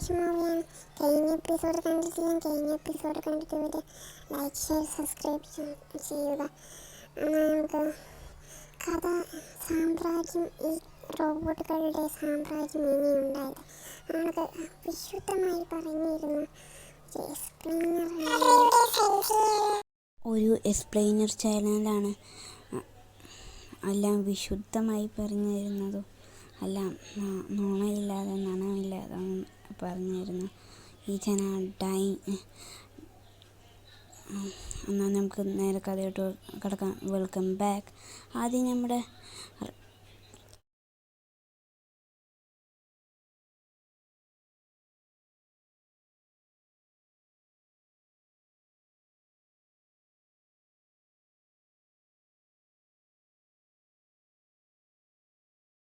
English മൂവിയാണ്. കഴിഞ്ഞ episode കണ്ടിട്ട് ഒരു ലൈക്ക്, ഷെയർ, സബ്സ്ക്രൈബ് ചെയ്യുക. എന്നാൽ നമുക്ക് കഥ സാമ്രാജ്യം, ഈ റോബോട്ടുകളുടെ സാമ്രാജ്യം ഇനിയുണ്ടായത് നമുക്ക് വിശുദ്ധമായി പറഞ്ഞിരുന്നു. ഒരു എക്സ്പ്ലെയിനർ ചാനലാണ് എല്ലാം വിശുദ്ധമായി പറഞ്ഞു തരുന്നതും എല്ലാം നുണയില്ലാതെ നനമില്ലാതെ പറഞ്ഞു തരുന്നു ഈ ചാനൽ എന്നാൽ നമുക്ക് നേരെ കഥയോട്ട് കിടക്കാം. Welcome back. ആദ്യം നമ്മുടെ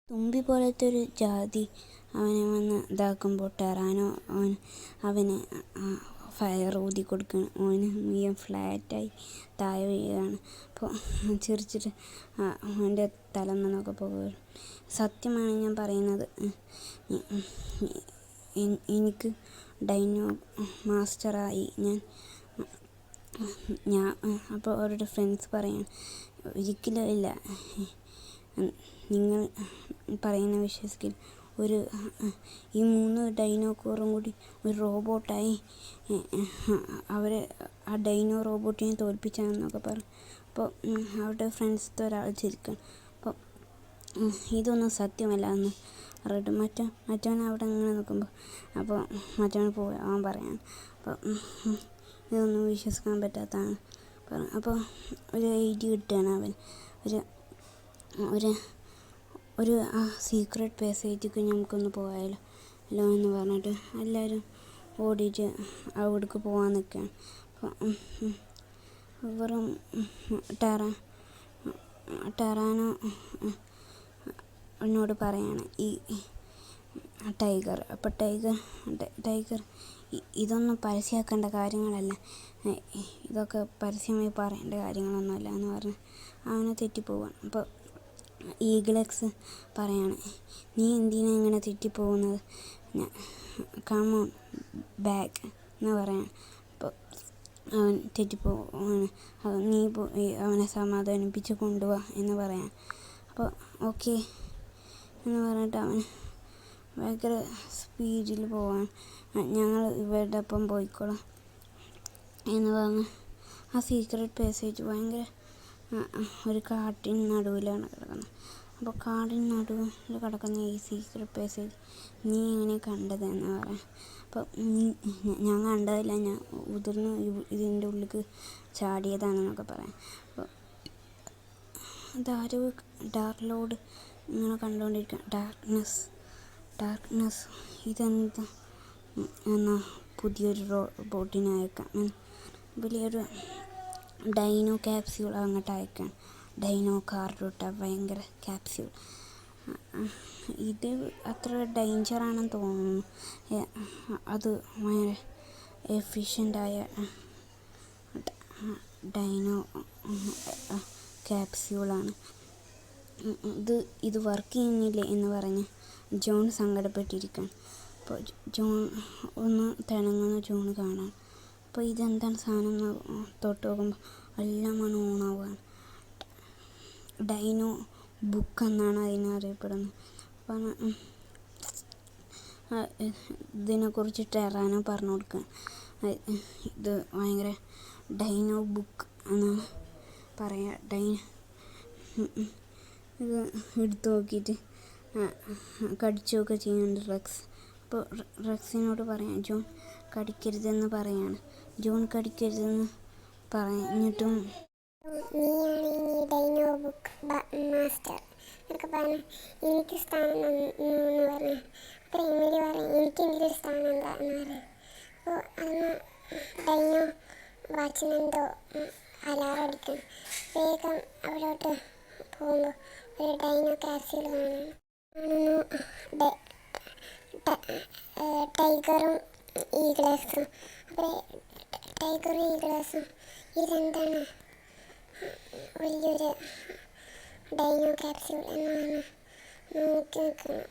തുമ്പി പോലത്തെ ഒരു ജാതി അവനെ വന്ന് ഇതാക്കുമ്പോൾ ടെറാനോ അവന് ഫയർ ഊതി കൊടുക്കുകയാണ്. അവന് മുഴുവൻ ഫ്ലാറ്റായി താഴെ വീഴുകയാണ്. അപ്പോൾ ചിരിച്ചിട്ട് അവൻ്റെ തല നിന്നൊക്കെ പോകുകയാണ്. സത്യമാണ് ഞാൻ പറയുന്നത്. എനിക്ക് ഡൈനോ മാസ്റ്ററായി ഞാൻ അപ്പോൾ അവരുടെ ഫ്രണ്ട്സ് പറയാണ്, ഒരിക്കലും ഇല്ല, നിങ്ങൾ പറയുന്ന വിശ്വസിക്കില്ല. ഈ 3 ഡൈനോക്കോറും കൂടി ഒരു റോബോട്ടായി അവരെ ആ ഡൈനോ റോബോട്ടിനെ തോൽപ്പിച്ചാണെന്നൊക്കെ പറഞ്ഞു. അപ്പോൾ അവരുടെ ഫ്രണ്ട്സ് ഒരാൾ ചിരിക്കണം. അപ്പോൾ ഇതൊന്നും സത്യമല്ല എന്ന് പറഞ്ഞിട്ട് മറ്റവൻ അവിടെ ഇങ്ങനെ നിൽക്കുമ്പോൾ അപ്പോൾ മറ്റവൻ അവൻ പറയാണ്, അപ്പോൾ ഇതൊന്നും വിശ്വസിക്കാൻ പറ്റാത്തതാണ് പറഞ്ഞു. അപ്പോൾ ഒരു ഐഡിയ കിട്ടുകയാണ് അവൻ ഒരു സീക്രട്ട് പാസേജിലേക്ക് നമുക്കൊന്ന് പോയാലോ എന്ന് പറഞ്ഞിട്ട് എല്ലാവരും ഓടിയിട്ട് അവിടേക്ക് പോകാൻ നിൽക്കുകയാണ്. അപ്പോൾ വെറും ടെറാനോ എന്നോട് പറയാണ് ഈ ടൈഗർ. അപ്പോൾ ടൈഗർ ഇതൊന്നും പരസ്യമാക്കേണ്ട കാര്യങ്ങളല്ല, ഇതൊക്കെ പരസ്യമായി പറയേണ്ട കാര്യങ്ങളൊന്നുമല്ല എന്ന് പറഞ്ഞ് അവനെ തെറ്റിപ്പോവാണ്. അപ്പോൾ ഈഗിളെക്സ് പറയാണ്, നീ എന്തിനാ ഇങ്ങനെ തെറ്റിപ്പോകുന്നത്, കം ഓൺ ബാക്ക് എന്ന് പറയാണ്. അപ്പോൾ അവൻ തെറ്റിപ്പോവാണ്. നീ അവനെ സമാധാനിപ്പിച്ച് കൊണ്ടുപോവാ എന്ന് പറയാൻ. അപ്പോൾ ഓക്കെ എന്ന് പറഞ്ഞിട്ട് അവൻ ഭയങ്കര സ്പീഡിൽ പോവാൻ, ഞങ്ങൾ ഇവരുടെ ഒപ്പം പോയിക്കോളാം എന്ന് പറഞ്ഞ് ആ സീക്രട്ട് പാസേജ് ഭയങ്കര ഒരു കാട്ടിന് നടുവിലാണ് കിടക്കുന്നത്. അപ്പോൾ കാടിന് നടുവിൽ കിടക്കുന്ന ഈ സീക്രട്ട് പാസേജ് നീ എങ്ങനെ കണ്ടതെന്ന് പറയാം. അപ്പോൾ ഞാൻ കണ്ടതില്ല, ഞാൻ ഉതിർന്ന് ഇതിൻ്റെ ഉള്ളിലേക്ക് ചാടിയതാണെന്നൊക്കെ പറയാം. അപ്പോൾ അതാരോ ഡാർക്ക് ലോഡ് ഇങ്ങനെ കണ്ടുകൊണ്ടിരിക്കുക. ഡാർക്ക്നെസ് ഇതെന്താ എന്നാൽ പുതിയൊരു റോബോട്ടിനെ അയക്കാം, വലിയൊരു ഡൈനോ ക്യാപ്സ്യൂൾ അങ്ങോട്ട് അയക്കണം. ഡൈനോ കാർഡോട്ട ഭയങ്കര ക്യാപ്സ്യൂൾ. ഇത് അത്ര ഡേഞ്ചറാണെന്ന് തോന്നുന്നു. അത് ഭയങ്കര എഫിഷ്യൻ്റായ ഡൈനോ ക്യാപ്സ്യൂളാണ്. ഇത് വർക്ക് ചെയ്യുന്നില്ലേ എന്ന് പറഞ്ഞ് ജോൺ സങ്കടപ്പെട്ടിരിക്കുകയാണ്. അപ്പോൾ ജോൺ ഒന്ന് തിണങ്ങുന്ന ജോൺ കാണാൻ. അപ്പോൾ ഇതെന്താണ് സാധനം എന്ന് തൊട്ട് നോക്കുമ്പോൾ എല്ലാം ഓണാവുകയാണ്. ഡൈനോ ബുക്ക് എന്നാണ് അതിനെ അറിയപ്പെടുന്നത്. അപ്പം ഇതിനെക്കുറിച്ച് ടെറാനോ പറഞ്ഞു കൊടുക്കുകയാണ്. ഇത് ഭയങ്കര ഡൈനോ ബുക്ക് എന്നാണ് പറയുക. ഇത് എടുത്തു നോക്കിയിട്ട് കടിച്ചൊക്കെ ചെയ്യുന്നുണ്ട് റെക്സ്. അപ്പോൾ റെക്സിനോട് പറയാം ജോൺ കടിക്കരുതെന്ന് പറയാണ്. ജോൺ കടിക്കരുതെന്ന് പറഞ്ഞിട്ടും നീയാണ് ഇനി ഡൈനോ ബുക്ക് മാസ്റ്റർ എന്നൊക്കെ പറഞ്ഞു എനിക്ക് സ്ഥാനം എന്ന് പറഞ്ഞു. അപ്പോൾ എമിലി പറയും എനിക്ക് എന്തൊരു സ്ഥാനം എന്താ എന്ന് പറയും. അപ്പോൾ അന്ന് ഡൈനോ വാച്ചിനെന്തോ അലാറം അടിക്കണം. വേഗം അവിടോട്ട് പോകുമ്പോൾ ഒരു ഡൈനോ ക്യാപ്സ്യൂൾ കാണുന്നു. ടൈഗറും ഈഗിളസും. അപ്പോൾ ടൈഗറും ഈഗിളസും ഇതെന്താണ് വലിയൊരു ഡൈനോ ക്യാപ്സ്യൂൾ എന്നാണ് നോക്കി നിൽക്കണം.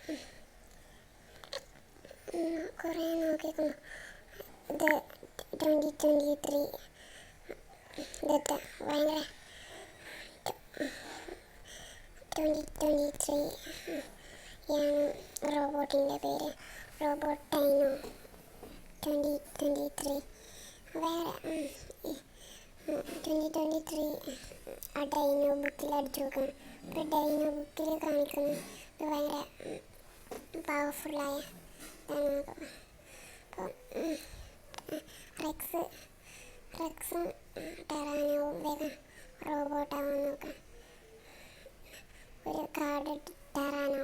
കുറേ നോക്കിക്കുന്നു. ഇത് 2023 ഇതൊക്കെ ഭയങ്കര 2023 ആണ് റോബോട്ടിൻ്റെ പേര്. Robot dino 2023. വേറെ 2023 ആ ഡൈനോ ബുക്കിൽ അടിച്ചു നോക്കണം. ഇപ്പോൾ ഡൈനോ ബുക്കിൽ കാണിക്കുന്നത് ഇത് ഭയങ്കര പവർഫുള്ളായ ഇതാണ്. അപ്പോൾ റെക്സും ടെറാനോവും വേഗം റോബോട്ടാവാൻ നോക്കാം. ഒരു കാർഡ് ടെറാനോ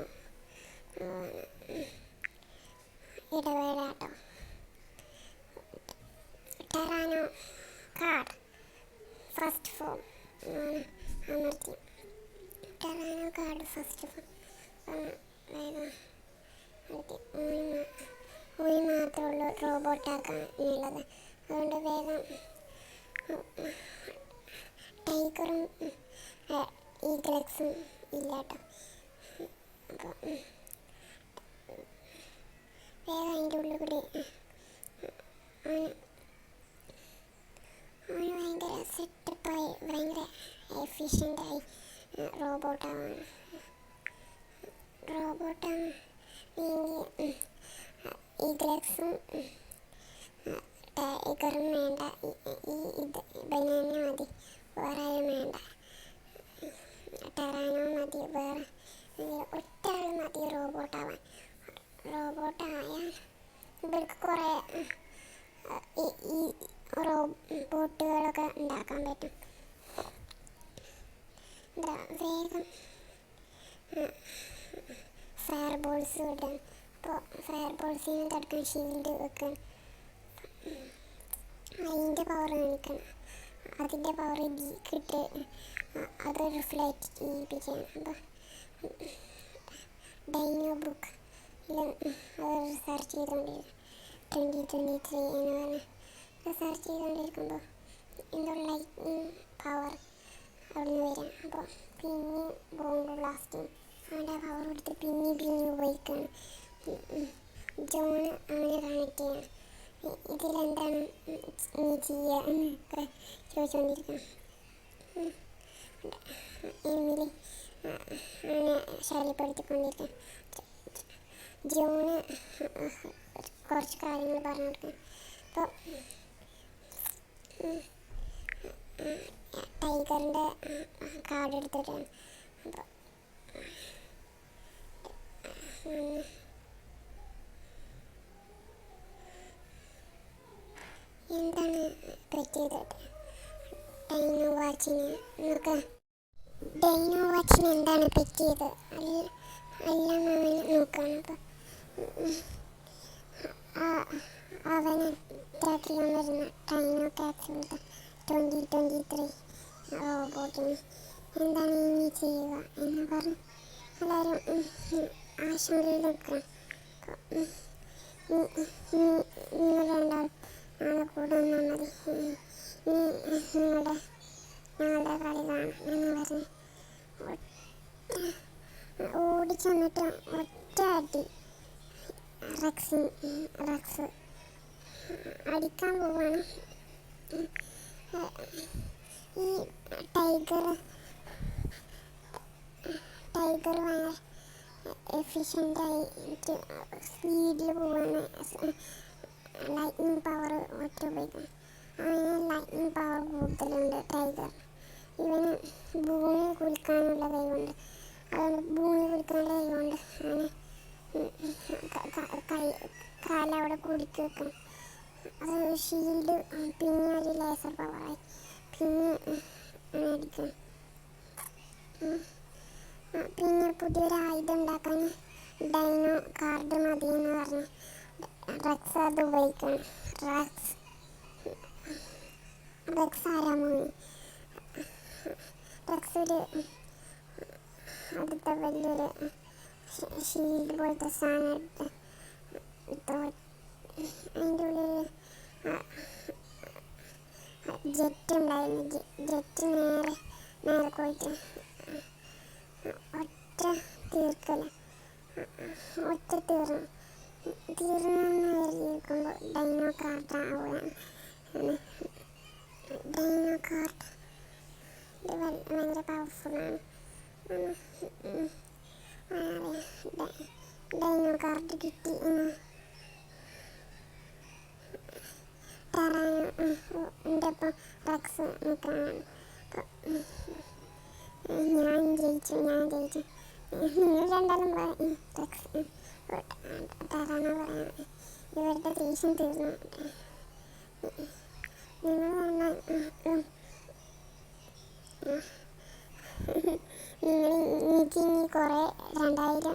ഇടവേളാട്ടോ. ടെറാനോ കാർഡ് ഫസ്റ്റ് ഫോം അമർത്തി. ടെറാനോ കാർഡ് ഫസ്റ്റ് ഫോം വേഗം ഒരു മാത്രമുള്ളൂ റോബോട്ടാക്കാനുള്ളത്. അതുകൊണ്ട് വേഗം ടൈഗറും ഈഗിൾസും ഇല്ല കേട്ടോ. അപ്പോൾ വേഗം അതിൻ്റെ ഉള്ളിൽ കൂടി അവന് ഭയങ്കര സെറ്റപ്പായി ഭയങ്കര എഫിഷ്യൻ്റായി റോബോട്ടാവാണ്. ഈഗിൾസും ടൈഗറും വേണ്ട. ഇത് ബനാന മതി, വേറെ ആരും വേണ്ട. ടെറാനോ മതി, വേറെ ഒറ്റ ആൾ മതി റോബോട്ടാവാൻ. റോബോട്ടായാൽ ഇവർക്ക് കുറേ ഈ റോബോട്ടുകളൊക്കെ ഉണ്ടാക്കാൻ പറ്റും. വേഗം ഫയർ ബോൾസ് ഇടാൻ. അപ്പോൾ ഫയർ ബോൾസിനെ തടുക്കാൻ ഷീൽഡ് വെക്കാൻ. അതിൻ്റെ പവർ കാണിക്കണം. അതിൻ്റെ പവർ കിട്ട് അത് റിഫ്ലക്റ്റ് ചെയ്യിപ്പിക്കണം. അപ്പോൾ ഡൈനോ ബുക്ക് അത് റിസർച്ച് ചെയ്തുകൊണ്ടിരിക്കും. 2023 എന്ന് പറഞ്ഞ് റിസർച്ച് ചെയ്തുകൊണ്ടിരിക്കുമ്പോൾ എന്തോ ലൈറ്റ്നിങ് പവർ അവിടെ നിന്ന് വരാം. അപ്പോൾ പിന്നെ ബോംബ് ബ്ലാസ്റ്റിങ് അവൻ്റെ പവർ കൊടുത്ത് പിന്നെ ഉപയോഗിക്കണം. ജോണ് അവനെ കണക്ട് ചെയ്യണം. ഇതിലെന്താണ് നീ ചെയ്യുക എന്നൊക്കെ ചോദിച്ചുകൊണ്ടിരിക്കണം. എമിലി അവനെ ശല്യപ്പെടുത്തിക്കൊണ്ടിരിക്കണം. ജോണ് കുറച്ച് കാര്യങ്ങൾ പറഞ്ഞു കൊടുക്കണം. അപ്പോൾ ടൈഗറിൻ്റെ കാർഡ് എടുത്തിട്ടാണ്. അപ്പോൾ എന്താണ് പറ്റിയത് ഡൈനോ വാച്ചിന് എന്താണ് പറ്റിയത് എല്ലാം അവൻ നോക്കുകയാണ്. അപ്പോൾ അവന് ട്രാക്കിയാൻ വരുന്ന ഡൈനോ ക്യാപ്സ്യൂൾ 2023 റോബോട്ടിന് എന്താണ് ഇനി ചെയ്യുക എന്ന് പറഞ്ഞ് എല്ലാവരും ആശങ്കയിൽ നിൽക്കണം. നിങ്ങൾ രണ്ടാൾ നാളെ കൂടെ വന്നാൽ മതി. ഞങ്ങളുടെ കളി കാണാം എന്ന് പറഞ്ഞ് ഓടിച്ചെന്നിട്ട് ഒറ്റ അടി റെക്സ് അടിക്കാൻ പോവാണ്. ഈ ടൈഗർ ഭയങ്കര എഫിഷ്യൻ്റായിട്ട് സ്പീഡിൽ പോവാണ്. ലൈറ്റ്നിങ് പവർ ഒറ്റ ഉപയോഗിക്കണം. അവന് ലൈറ്റ്നിങ് പവർ കൂടുതലുണ്ട് ടൈഗർ. ഇവന് ഭൂമി കുലുക്കാനുള്ള കഴിവുണ്ട്. അതുകൊണ്ട് ഭൂമി കുലുക്കാനുള്ള കഴിവുണ്ട്. അവന് കാലവിടെ കുലുക്കി വെക്കണം. അത് ഷീൽഡ് പിന്നെ ഒരു ലേസർ പവറായി പിന്നെ അടിക്കണം. പിന്നെ പുതിയൊരു ആയുധം ഉണ്ടാക്കാൻ ഡൈനോ കാർഡ് മതിയെന്ന് പറഞ്ഞ് റെക്സ് അത് ഉപയോഗിക്കണം. റെക്സ് ആരാ മൂവി റെക്സ് ഒരു അടുത്ത വലിയൊരു ഷീൽഡ് പോലത്തെ സാധനം എടുത്ത് അതിൻ്റെ ഉള്ളിൽ ജെറ്റ് ഉണ്ടായിരുന്നു. ജെറ്റ് നേരെ പോയിട്ട് ഒറ്റ തീർന്നു. തീർന്നെന്ന് കരുതിയിരിക്കുമ്പോൾ ഡൈനോ കാർഡ് ആവുകയാണ്. ഡൈനോ കാർഡ് ഇത് ഭയങ്കര പവർഫുള്ളാണ്. ഡൈനോ കാർഡ് കിട്ടി. എൻ്റെ ഒപ്പം റെക്സ് നിൽക്കുകയാണ്. ഞാൻ ജയിച്ചു. നിങ്ങൾ രണ്ടാളും റെക്സ് തരാന പറയാണ്. ഇവരുടെ ദേഷ്യം തീർന്നു. നിങ്ങൾ എനിക്ക് ഇനി കുറേ 2000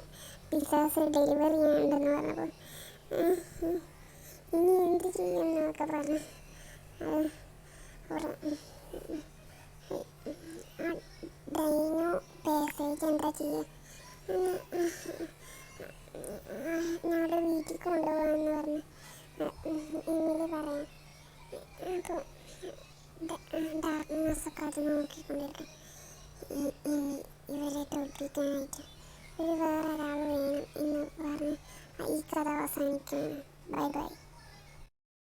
പിസ്സാസ് ഡെലിവറി ചെയ്യാനുണ്ടെന്ന് പറഞ്ഞപ്പോൾ ഇനി എന്ത് ചെയ്യുമെന്നൊക്കെ പറഞ്ഞു. ഡൈനോ പാസേജ് എന്താ ചെയ്യുക? ഞങ്ങളുടെ വീട്ടിൽ കൊണ്ടുപോകാമെന്ന് പറഞ്ഞു എമിലി പറയാം. അപ്പോൾ ഡാർക്ക്നെസ്സൊക്കെ അത് നോക്കിക്കൊണ്ടിരിക്കും. ഇവരെ തോൽപ്പിക്കാനായിട്ട് വേറൊരാൾ വേണം എന്ന് പറഞ്ഞ് ഈ കഥ അവസാനിക്കുകയാണ്. Bye bye.